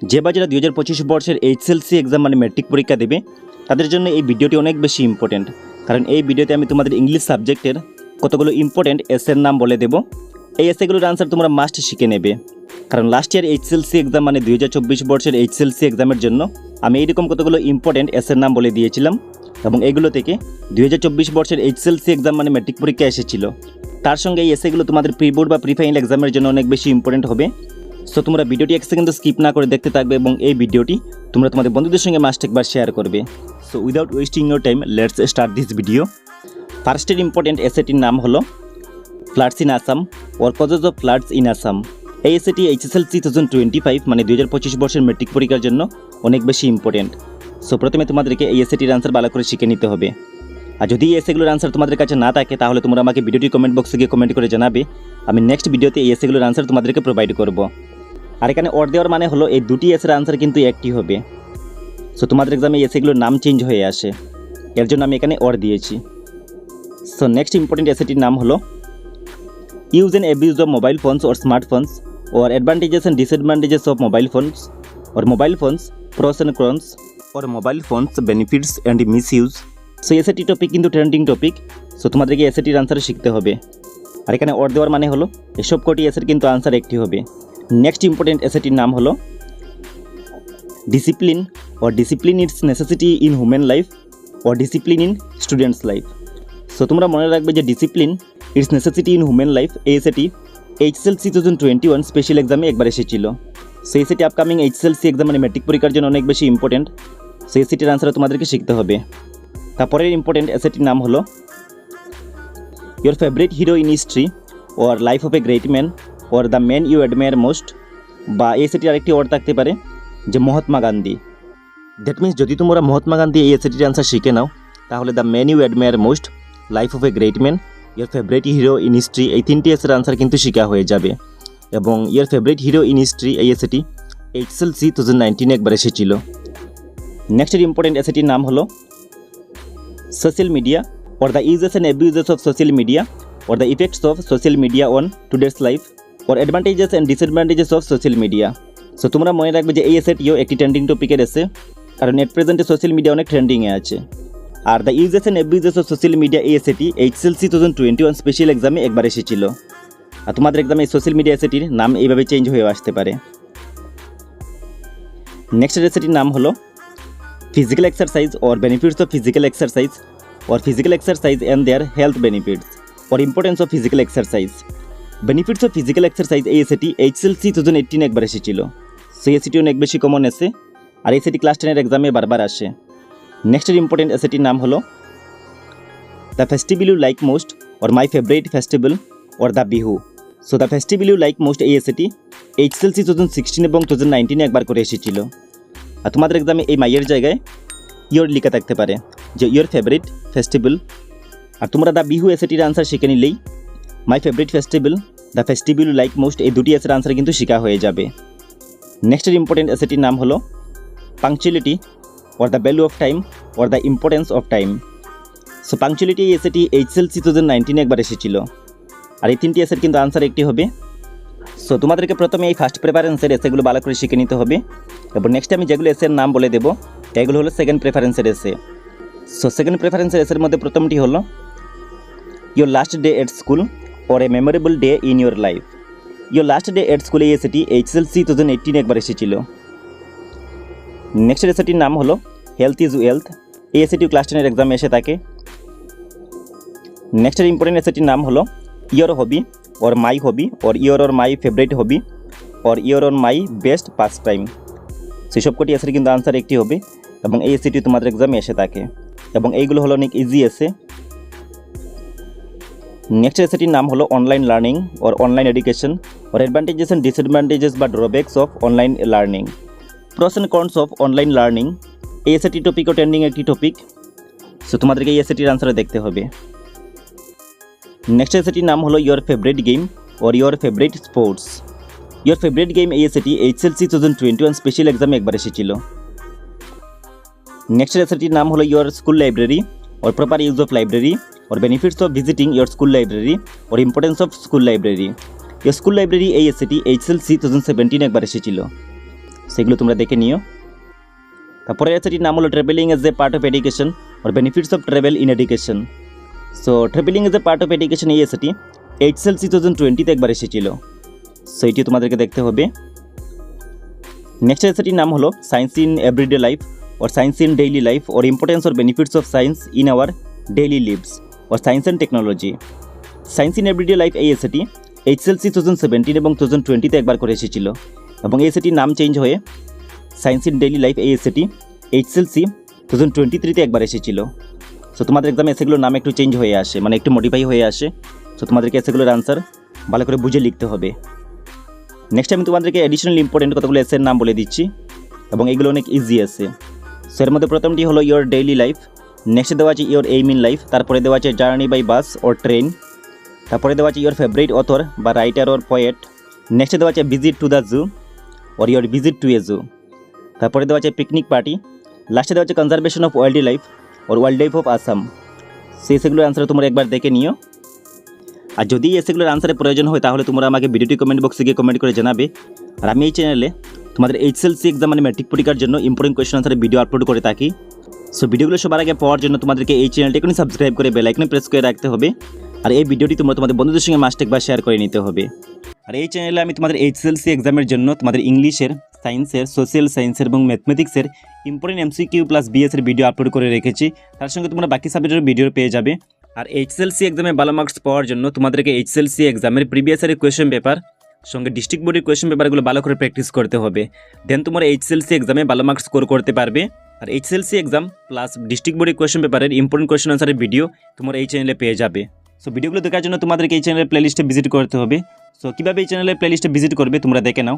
যে বা যারা 2025 বর্ষের HSLC এক্সাম মানে ম্যাট্রিক পরীক্ষা দেবে তাদের জন্য এই ভিডিওটি অনেক বেশি ইম্পর্টেন্ট। কারণ এই ভিডিওতে আমি তোমাদের ইংলিশ সাবজেক্টের কতগুলো ইম্পর্টেন্ট এসের নাম বলে দেব। এই এসেগুলোর আনসার তোমরা মাস্ট শিখে নেবে। কারণ লাস্ট ইয়ার HSLC এক্সাম মানে 2024 বর্ষের HSLC এক্সামের জন্য আমি এইরকম কতগুলো ইম্পর্টেন্ট এসের নাম বলে দিয়েছিলাম এবং এইগুলো থেকে 2024 বর্ষের HSLC এক্সাম মানে ম্যাট্রিক পরীক্ষা এসেছিল। তার সঙ্গে এই এসেগুলো তোমাদের প্রি বোর্ড বা প্রি ফাইনাল এক্সামের জন্য অনেক বেশি ইম্পর্টেন্ট হবে। সো তোমরা ভিডিওটি এক সেকেন্ড স্কিপ না করে দেখতে থাকবে এবং এই ভিডিওটি তোমরা তোমাদের বন্ধুদের সঙ্গে মাস্ট একবার শেয়ার করবে। So without wasting your time let's start this video. ফার্স্টের ইম্পর্টেন্ট এসেটির নাম হলো floods in Assam or causes of floods in Assam. এই এসেটি HSLC 2025 মানে 2025 বর্ষের ম্যাট্রিক পরীক্ষার জন্য অনেক বেশি ইম্পর্টেন্ট। সো প্রথমে তোমাদেরকে এই এসেটির আনসার ভালো করে শিখে নিতে হবে। আর যদি এই এসেগুলোর আনসার তোমাদের কাছে না থাকে তাহলে তোমরা আমাকে ভিডিওটির কমেন্ট বক্সে গিয়ে কমেন্ট করে জানাবে। আমি নেক্সট ভিডিওতে এই এসেগুলোর আনসার তোমাদেরকে প্রোভাইড করব। আর এখানে অর দেওয়ার মানে হলো এই দুটি এসের আনসার কিন্তু একটি হবে। সো তোমাদের এক্সামে এই এসেগুলোর নাম চেঞ্জ হয়ে আসে, এর জন্য আমি এখানে অর দিয়েছি। সো নেক্সট ইম্পর্টেন্ট এসেটির নাম হলো use and abuse of mobile phones or smartphones or advantages and disadvantages of mobile phones or mobile phones pros and cons or mobile phones benefits and misuse. So SAT topic কিন্তু trending topic. So তোমাদেরকে এসএটির answer শিখতে হবে। আর এখানে or দেওয়ার মানে হলো এসব কোটি এসের কিন্তু আনসার একটি হবে। নেক্সট ইম্পর্টেন্ট এসএটির নাম হলো discipline or discipline its necessity in human life or discipline in students life. So তোমরা মনে রাখবে যে discipline it's necessity in human life এই এসএটি HSLC 2021 স্পেশাল এক্সামে একবার এসেছিল। সেই সেটি আপকামিং HSLC এক্সাম মানে ম্যাট্রিক পরীক্ষার জন্য অনেক বেশি ইম্পর্টেন্ট। সেই সেটির আনসার তোমাদেরকে শিখতে হবে। তারপরের ইম্পর্টেন্ট এসেটির নাম হলো your favourite hero in history or life of a great man or the man you admire most, বা এই সেটির আরেকটি ওয়ার্ড থাকতে পারে যে মহাত্মা গান্ধী। দ্যাট মিনস যদি তোমরা মহাত্মা গান্ধী এই এসেটির আনসার শিখে নাও তাহলে the man you admire most, life of a great man, your favourite hero in history এই তিনটি এসের আনসার কিন্তু শিখা হয়ে যাবে। এবং your favourite hero in history এই এসেটি HSLC 2019 একবার এসেছিল। নেক্সটের ইম্পর্টেন্ট এসেটির নাম হলো social media or the uses and abuses of social media or the effects of social media on today's life or advantages and disadvantages of social media. So তোমরা মনে রাখবে যে এই এসেটিও একটি ট্রেন্ডিং টপিকের এসে, কারণ এট প্রেজেন্টে সোশ্যাল মিডিয়া অনেক ট্রেন্ডিংয়ে আছে। Are the uses and abuses of social media এই এসেটি HSLC 2021 স্পেশাল এক্সামে একবার এসেছিল। আর তোমাদের এক্সামে এই সোশ্যাল মিডিয়া এসেটির নাম এইভাবে চেঞ্জ হয়ে আসতে পারে। নেক্সট এসেটির নাম হলো physical exercise or benefits of physical exercise or physical exercise and their health benefits or importance of physical exercise. Benefits of physical exercise এই এসেটি HSLC 2018 একবার এসেছিল। সেই এসেটি অনেক বেশি কমন এসে, আর এই এসেটি ক্লাস 10 এর এক্সামে বারবার আসে। নেক্সটের ইম্পর্টেন্ট এসেটির নাম হলো the festival you like most or my favourite festival or the Bihu. So the festival you like most এই এসেটি HSLC 2016 এবং 2019 একবার করে এসেছিল। আর তোমাদের এক্সামে এই মাইয়ের জায়গায় ইয়োর লেখা থাকতে পারে যে ইয়োর ফেভারিট ফেস্টিভ্যাল। আর তোমরা দ্য বিহু এসেটির আনসার শিখে নিলেই my favourite festival, the festival you like most এই দুটি এসের আনসার কিন্তু শেখা হয়ে যাবে। নেক্সটের ইম্পর্টেন্ট এসেটির নাম হলো punctuality or the value of time or the importance of time. So punctuality এই এসেটি HSLC 2019 একবার এসেছিল। আর এই তিনটি এসের কিন্তু আনসার একটি হবে। সো তোমাদেরকে প্রথমে এই ফার্স্ট প্রেফারেন্সের এসেগুলো ভালো করে শিখে নিতে হবে এবং নেক্সট আমি যেগুলো এসের নাম বলে দেবো এগুলো হলো সেকেন্ড প্রেফারেন্সের এসে। সো সেকেন্ড প্রেফারেন্সের এসের মধ্যে প্রথমটি হলো your last day at school or a memorable day in your life. Your last day at school এই এসেটি HSLC 2018 একবার এসেছিল। নেক্সট এসেটির নাম হলো হেলথ ইজ ওয়েলথ, এই এসেটিও ক্লাস 10 এর এক্সামে এসে থাকে। নেক্সটের ইম্পর্টেন্ট এসেটির নাম হলো your hobby or my hobby or your or my favourite hobby or your or my best pass time. সেসব কোটি এসের কিন্তু আনসার একটি হবে এবং এই এসেটি তোমাদের এক্সামে এসে থাকে এবং এইগুলো হলো অনেক ইজি এসে। নেক্সট এসেটির নাম হলো online learning or online education or advantages and disadvantages বা drawbacks of online learning, pros and cons of online learning. এই এসেটি টপিকও ট্রেন্ডিং একটি টপিক। সো তোমাদেরকে এই এসেটির আনসার দেখতে হবে। নেক্সট এসেটির নাম হলো your favourite game or your favourite sports. Your favourite game এই এসেটি HSLC 2021 স্পেশাল এক্সামে একবার এসেছিল। নেক্সট এসেটির নাম হলো your school library or proper use of library or benefits of visiting your school library or importance of school library. Your school library এই এসেটি HSLC 2017 একবার এসেছিল। সেগুলো তোমরা দেখে নিও। তারপরে এসেটির নাম হলো travelling as a part of education or benefits of travel in education. So travelling as a part of education এই এসেটি HSLC 2020-তে একবার এসেছিল। সো এটিও তোমাদেরকে দেখতে হবে। নেক্সট এসেটির নাম হলো science in everyday life or science in daily life or importance or benefits of science in our daily lives or science and technology. Science in everyday life এই এসেটি HSLC 2017 এবং 2020-তে একবার করে এসেছিল এবং এই এসেটির নাম চেঞ্জ হয়ে সায়েন্স ইন ডেইলি লাইফ এই এসেটি HSLC 2023-তে একবার এসেছিল। সো তোমাদের এক্সামে এসেগুলোর নাম একটু চেঞ্জ হয়ে আসে, মানে একটু মডিফাই হয়ে আসে। সো তোমাদেরকে এসেগুলোর আনসার ভালো করে বুঝে লিখতে হবে। নেক্সট আমি তোমাদেরকে অ্যাডিশনাল ইম্পর্টেন্ট কতগুলো এসের নাম বলে দিচ্ছি এবং এগুলো অনেক ইজি আছে। সো এর মধ্যে প্রথমটি হলো ইয়োর ডেইলি লাইফ, নেক্সট দেওয়া আছে ইয়োর এইম ইন লাইফ, তারপরে দেওয়া আছে journey by bus or train, তারপরে দেওয়া আছে ইয়োর ফেভারিট অথর বা রাইটার অর পোয়েট, নেক্সট দেওয়া আছে visit to the zoo or your visit to a zoo, তারপরে দেওয়া আছে পিকনিক পার্টি, লাস্টে দেওয়া আছে conservation of wildlife or wildlife of Assam. সেগুলোর আনসার তোমরা একবার দেখে নিও। আর যদি সেগুলোর আনসারের প্রয়োজন হয় তাহলে তোমরা আমাকে ভিডিওটি কমেন্ট বক্সে গিয়ে কমেন্ট করে জানাবে। আর আমি এই চ্যানেলে তোমাদের HSLC এক্সাম মানে ম্যাট্রিক পরীক্ষার জন্য ইম্পর্টেন্ট কোয়েশ্চন আনসারের ভিডিও আপলোড করে থাকি। সো ভিডিওগুলো সবার আগে পাওয়ার জন্য তোমাদেরকে এই চ্যানেলটি এখনই সাবস্ক্রাইব করে বেল আইকনে প্রেস করে রাখতে হবে। আর এই ভিডিওটি তোমরা তোমাদের বন্ধুদের সঙ্গে মাস্ট একবার শেয়ার করে নিতে হবে। আর এই চ্যানেলে আমি তোমাদের HSLC এক্সামের জন্য তোমাদের ইংলিশের, সায়েন্সের, সোশ্যাল সায়েন্সের এবং ম্যাথমেটিক্সের ইম্পর্টেন্ট MCQ প্লাস BS এর ভিডিও আপলোড করে রেখেছি। তার সঙ্গে তোমরা বাকি সাবজেক্টের ভিডিও পেয়ে যাবে। আর HSLC এক্সামে ভালো মার্কস পাওয়ার জন্য তোমাদেরকে HSLC এক্সামের প্রিভিয়াস ইয়ারের কোয়েশ্চেন পেপার সঙ্গে ডিস্ট্রিক্ট বোর্ডের কোয়েশ্চেন পেপারগুলো ভালো করে প্র্যাকটিস করতে হবে। দেন তোমরা HSLC এক্সামে ভালো মার্কস স্কোর করতে পারবে। আর HSLC এক্সাম প্লাস ডিস্ট্রিক্ট বোর্ডের কোয়েশ্চেন পেপারের ইম্পর্টেন্ট কোয়েশ্চেন আনসারের ভিডিও তোমরা এই চ্যানেলে পেয়ে যাবে। সো ভিডিওগুলো দেখার জন্য তোমাদেরকে এই চ্যানেলের প্লেলিস্টে ভিজিট করতে হবে। সো কীভাবে এই চ্যানেলের প্লেলিস্টে ভিজিট করবে তোমরা দেখে নাও।